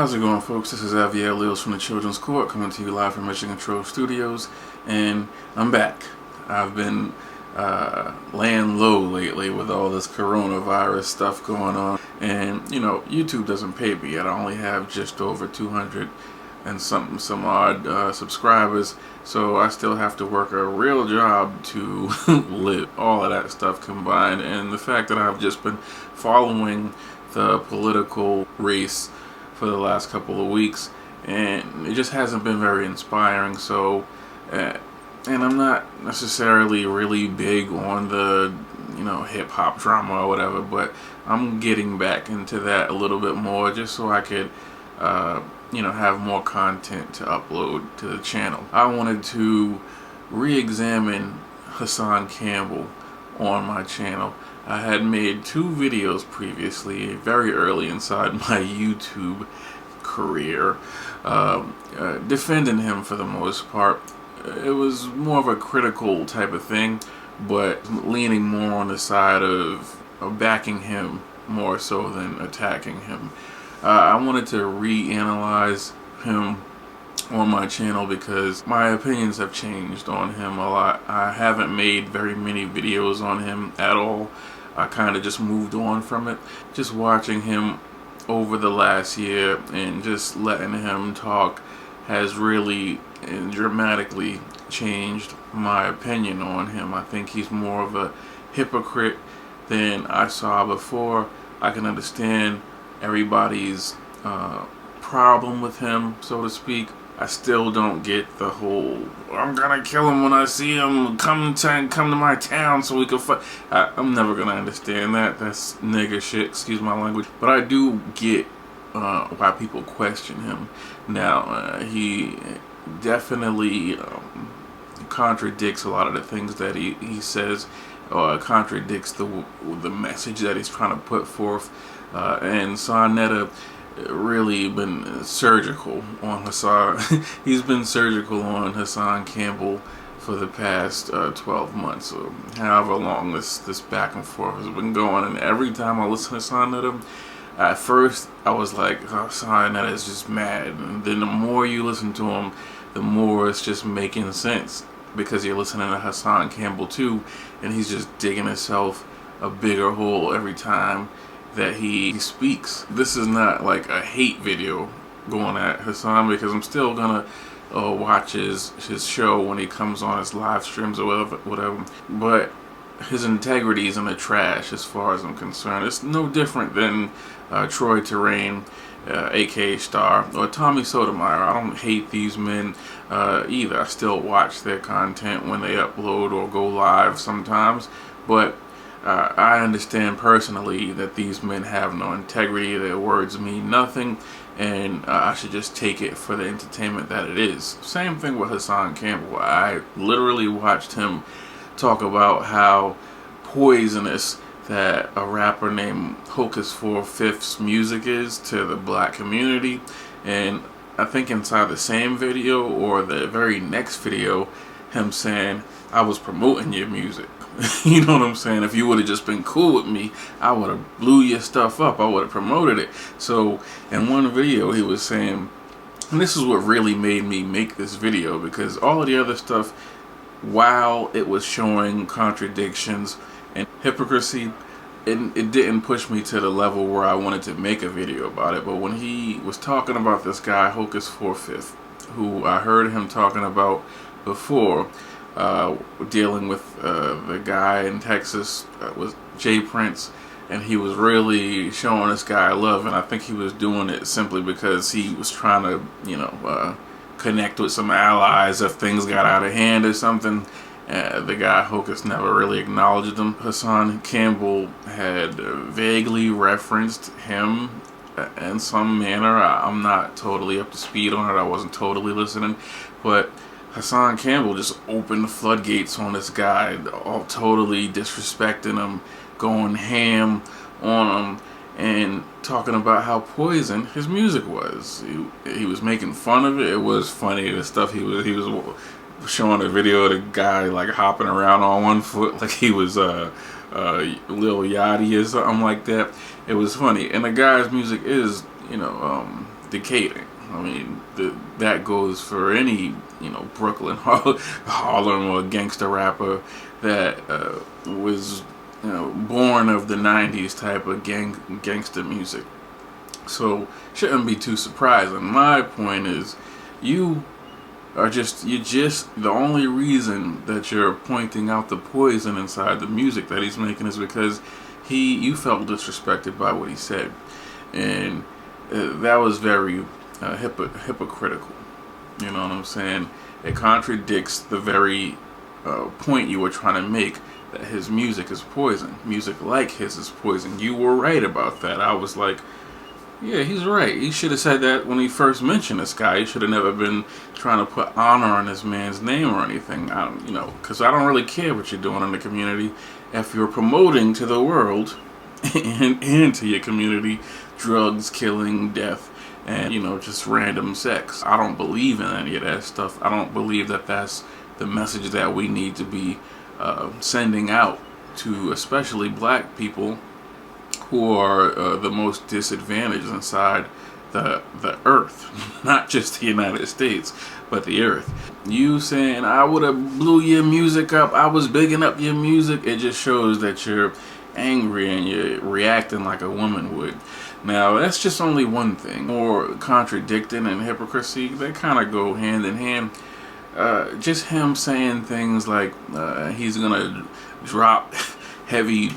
How's it going, folks? This is Javier Lils from the Children's Court coming to you live from Mission Control Studios, and I'm back. I've been laying low lately with all this coronavirus stuff going on, and YouTube doesn't pay me yet. I only have just over 200 and some odd subscribers, so I still have to work a real job to live. All of that stuff combined, and the fact that I've just been following the political race for the last couple of weeks, and it just hasn't been very inspiring. So and I'm not necessarily really big on the hip-hop drama or whatever, but I'm getting back into that a little bit more just so I could have more content to upload to the channel. I wanted to re-examine Hassan Campbell on my channel. I had made 2 videos previously, very early inside my YouTube career, defending him for the most part. It was more of a critical type of thing, but leaning more on the side of backing him more so than attacking him. I wanted to reanalyze him on my channel because my opinions have changed on him a lot. I haven't made very many videos on him at all. I kind of just moved on from it. Just watching him over the last year and just letting him talk has really and dramatically changed my opinion on him. I think he's more of a hypocrite than I saw before. I can understand everybody's problem with him, so to speak. I still don't get the whole "I'm gonna kill him when I see him, come to my town so we can fight." I'm never gonna understand that. That's nigger shit, excuse my language. But I do get why people question him. Now, he definitely contradicts a lot of the things that he says, or contradicts the message that he's trying to put forth. And Sonetta really been surgical on Hassan. He's been surgical on Hassan Campbell for the past 12 months, or however long this back and forth has been going. And every time I listen to Sonetta, at first I was like, oh, Sonetta is just mad. And then the more you listen to him, the more it's just making sense, because you're listening to Hassan Campbell too, and he's just digging himself a bigger hole every time that he speaks. This is not like a hate video going at Hassan, because I'm still gonna watch his show when he comes on his live streams or whatever. But his integrity is in the trash as far as I'm concerned. It's no different than Troy Terrain, aka Star, or Tommy Sotomayor. I don't hate these men either. I still watch their content when they upload or go live sometimes, but I understand personally that these men have no integrity. Their words mean nothing, and I should just take it for the entertainment that it is. Same thing with Hassan Campbell. I literally watched him talk about how poisonous that a rapper named Hocus 4/5's music is to the black community, and I think inside the same video or the very next video, him saying, "I was promoting your music." You know what I'm saying? If you would have just been cool with me, I would have blew your stuff up. I would have promoted it. So in one video he was saying, and this is what really made me make this video, because all of the other stuff, while it was showing contradictions and hypocrisy, it didn't push me to the level where I wanted to make a video about it. But when he was talking about this guy Hocus 4/5, who I heard him talking about before, dealing with the guy in Texas, was Jay Prince, and he was really showing this guy love, and I think he was doing it simply because he was trying to connect with some allies if things got out of hand or something. The guy Hocus never really acknowledged him. Hassan Campbell had vaguely referenced him in some manner. I'm not totally up to speed on it. I wasn't totally listening, but Hassan Campbell just opened the floodgates on this guy, all totally disrespecting him, going ham on him, and talking about how poison his music was. He was making fun of it. It was funny, the stuff he was showing a video of the guy like hopping around on one foot like he was Lil Yachty or something like that. It was funny, and the guy's music is decaying. I mean, that goes for any, Brooklyn, Harlem, or gangster rapper that was, born of the '90s type of gangster music. So shouldn't be too surprising. My point is, you're just the only reason that you're pointing out the poison inside the music that he's making is because you felt disrespected by what he said, and that was very hypocritical. You know what I'm saying? It contradicts the very point you were trying to make, that his music is poison. Music like his is poison. You were right about that. I was like, yeah, he's right. He should have said that when he first mentioned this guy. He should have never been trying to put honor on this man's name or anything. Because I don't really care what you're doing in the community. If you're promoting to the world and to your community drugs, killing, death, and just random sex, I don't believe in any of that stuff. I don't believe that that's the message that we need to be sending out to especially black people, who are the most disadvantaged inside the earth, not just the United States, but the earth. You saying I would have blew your music up, I was bigging up your music, it just shows that you're angry and you're reacting like a woman would. Now, that's just only one thing. Or contradicting and hypocrisy, they kind of go hand in hand. Just him saying things like he's gonna drop heavy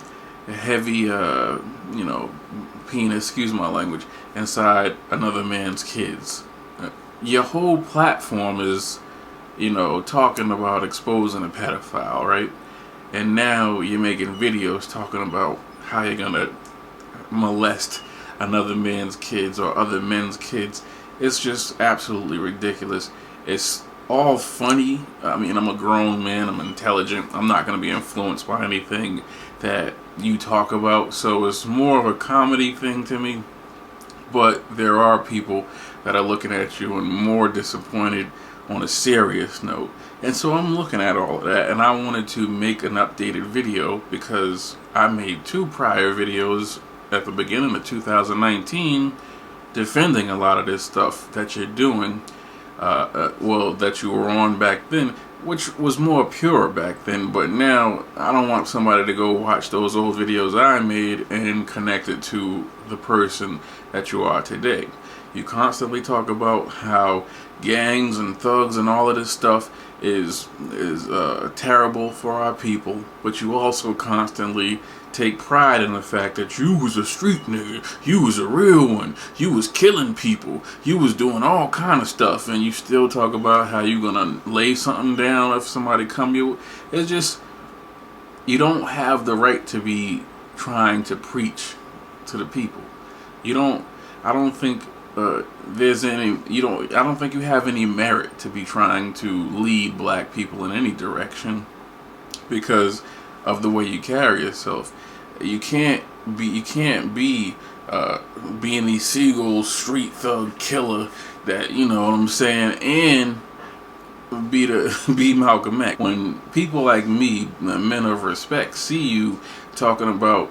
penis, excuse my language, inside another man's kids. Your whole platform is, talking about exposing a pedophile, right? And now you're making videos talking about how you're gonna molest another man's kids or other men's kids. It's just absolutely ridiculous. It's all funny. I mean, I'm a grown man, I'm intelligent, I'm not going to be influenced by anything that you talk about, so it's more of a comedy thing to me. But there are people that are looking at you and more disappointed on a serious note. And so I'm looking at all of that, and I wanted to make an updated video because I made 2 prior videos at the beginning of 2019 defending a lot of this stuff that you're doing, that you were on back then, which was more pure back then. But now I don't want somebody to go watch those old videos I made and connect it to the person that you are today. You constantly talk about how gangs and thugs and all of this stuff is terrible for our people, but you also constantly take pride in the fact that you was a street nigga, you was a real one, you was killing people, you was doing all kind of stuff, and you still talk about how you gonna lay something down if somebody come you. It's just, you don't have the right to be trying to preach to the people. I don't think you have any merit to be trying to lead black people in any direction because of the way you carry yourself. You can't be being the Seagull street thug killer that, you know what I'm saying, and be Malcolm X. When people like me, men of respect, see you talking about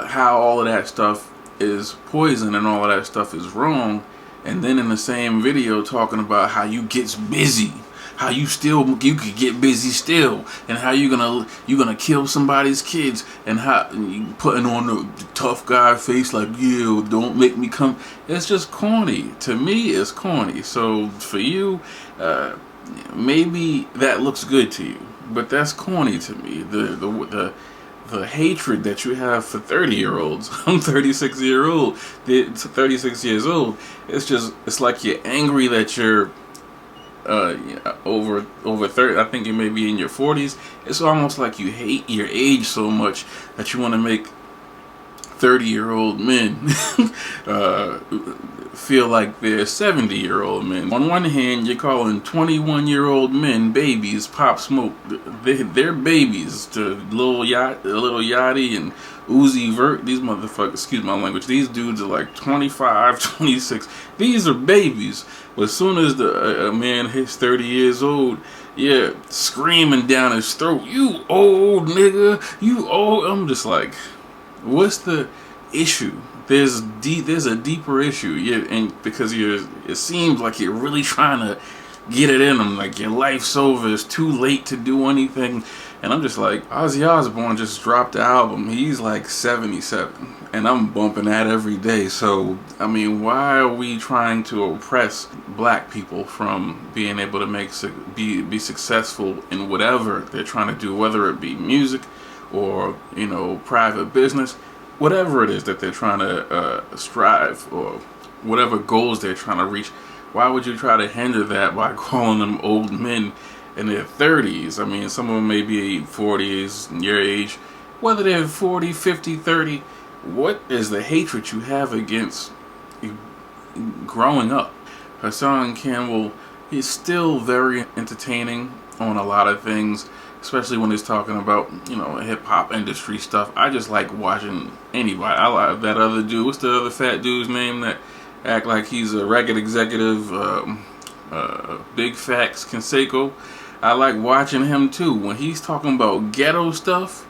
how all of that stuff is poison and all of that stuff is wrong, and then in the same video talking about how you gets busy, how you could get busy still, and how you gonna kill somebody's kids, and how you putting on the tough guy face like, yeah, don't make me come. It's just corny. To me, it's corny. So for you, maybe that looks good to you, but that's corny to me. The hatred that you have for 30-year-olds. I'm 36 years old. It's like you're angry that you're over 30. I think you may be in your 40s. It's almost like you hate your age so much that you want to make 30-year-old men feel like they're 70-year-old men. On one hand, you're calling 21-year-old men babies, Pop Smoke. They're babies to Lil Yachty and Uzi Vert. These motherfuckers, excuse my language, these dudes are like 25, 26. These are babies. But as soon as a man hits 30 years old, yeah, screaming down his throat, you old nigga, you old. I'm just like, what's the issue? there's a deeper issue, and because it seems like you're really trying to get it in them, like your life's over, it's too late to do anything. And I'm just like, Ozzy Osbourne just dropped the album. He's like 77, and I'm bumping that every day. So I mean, why are we trying to oppress black people from being able to be successful in whatever they're trying to do, whether it be music or private business, whatever it is that they're trying to strive, or whatever goals they're trying to reach? Why would you try to hinder that by calling them old men in their 30s? I mean, some of them may be 40s, your age. Whether they're 40, 50, 30, what is the hatred you have against growing up? Hassan Campbell, he's still very entertaining on a lot of things, especially when he's talking about, hip-hop industry stuff. I just like watching anybody. I like that other dude. What's the other fat dude's name that act like he's a record executive? Big Facts Canseco. I like watching him too. When he's talking about ghetto stuff,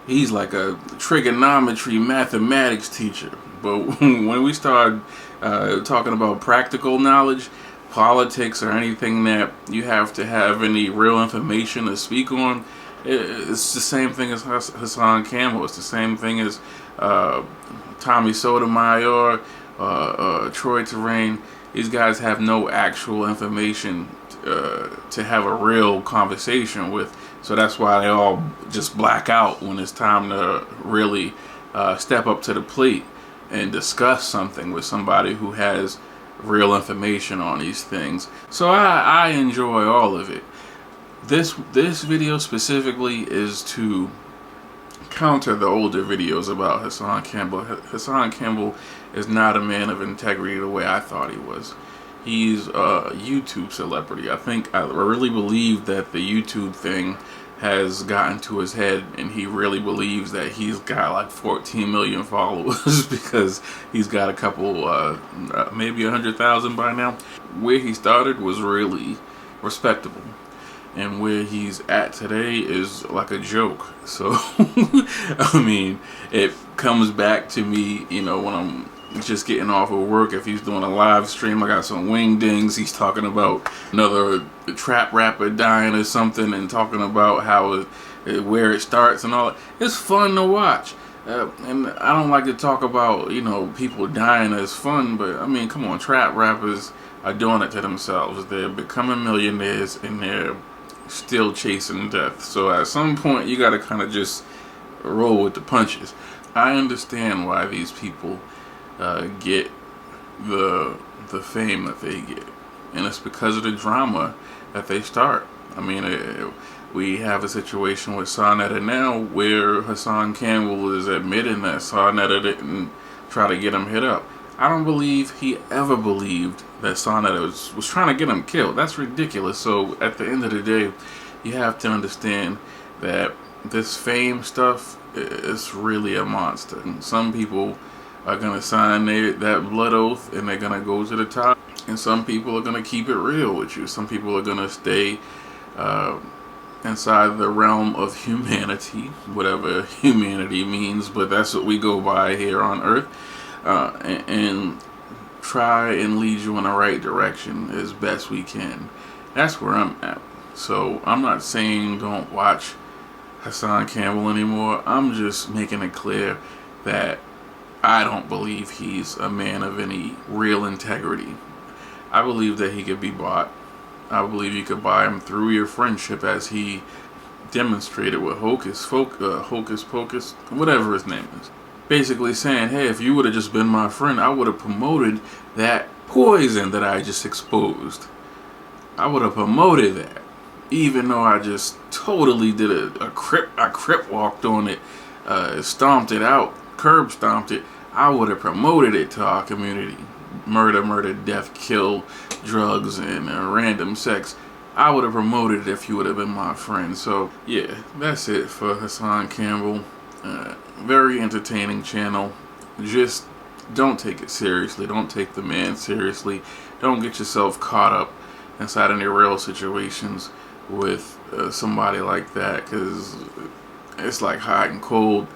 he's like a trigonometry mathematics teacher. But when we start talking about practical knowledge, politics, or anything that you have to have any real information to speak on, it's the same thing as Hassan Campbell. It's the same thing as Tommy Sotomayor, Troy Terrain. These guys have no actual information to have a real conversation with. So that's why they all just black out when it's time to really step up to the plate and discuss something with somebody who has real information on these things. So I enjoy all of it. This video specifically is to counter the older videos about Hassan Campbell. Hassan Campbell is not a man of integrity the way I thought he was. He's a YouTube celebrity. I really believe that the YouTube thing has gotten to his head, and he really believes that he's got like 14 million followers because he's got a couple, maybe 100,000 by now. Where he started was really respectable, and where he's at today is like a joke. So I mean, it comes back to me, when I'm just getting off of work. If he's doing a live stream, I got some wingdings, he's talking about another trap rapper dying or something, and talking about how where it starts and all that. It's fun to watch. And I don't like to talk about, people dying as fun, but I mean, come on, trap rappers are doing it to themselves. They're becoming millionaires, and they're still chasing death. So at some point, you gotta kind of just roll with the punches. I understand why these people get the fame that they get, and it's because of the drama that they start. I mean, we have a situation with Sarnetta now where Hassan Campbell is admitting that Sarnetta didn't try to get him hit up. I don't believe he ever believed that Sarnetta was trying to get him killed. That's ridiculous. So at the end of the day, you have to understand that this fame stuff is really a monster. And some people are going to sign that blood oath, and they're going to go to the top. And some people are going to keep it real with you. Some people are going to stay inside the realm of humanity, whatever humanity means, but that's what we go by here on Earth, and try and lead you in the right direction as best we can. That's where I'm at. So I'm not saying don't watch Hassan Campbell anymore. I'm just making it clear that I don't believe he's a man of any real integrity. I believe that he could be bought. I believe you could buy him through your friendship, as he demonstrated with Hocus Pocus, whatever his name is. Basically saying, hey, if you would have just been my friend, I would have promoted that poison that I just exposed. I would have promoted that. Even though I just totally did a crip walked on it, stomped it out, curb stomped it. I would have promoted it to our community. Murder, death, kill, drugs, and random sex. I would have promoted it if you would have been my friend. So yeah, that's it for Hassan Campbell. Very entertaining channel. Just don't take it seriously. Don't take the man seriously. Don't get yourself caught up inside any real situations with somebody like that, because it's like hot and cold.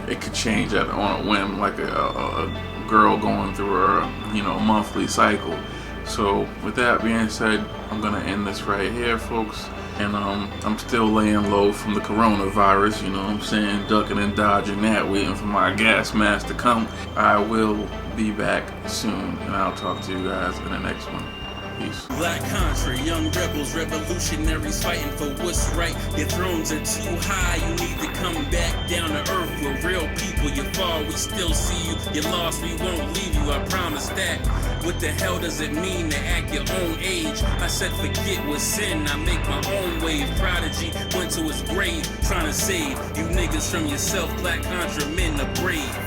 It could change on a whim, like a girl going through her monthly cycle. So with that being said, I'm gonna end this right here, folks. And I'm still laying low from the coronavirus, you know what I'm saying, ducking and dodging that, waiting for my gas mask to come. I will be back soon, and I'll talk to you guys in the next one. Peace. Black Contra, young rebels, revolutionaries fighting for what's right. Your thrones are too high, you need to come back down to earth. We're real people, you fall, we still see you. You're lost, we won't leave you, I promise that. What the hell does it mean to act your own age? I said forget what's sin, I make my own wave. Prodigy went to his grave, trying to save you niggas from yourself. Black Contra men are brave.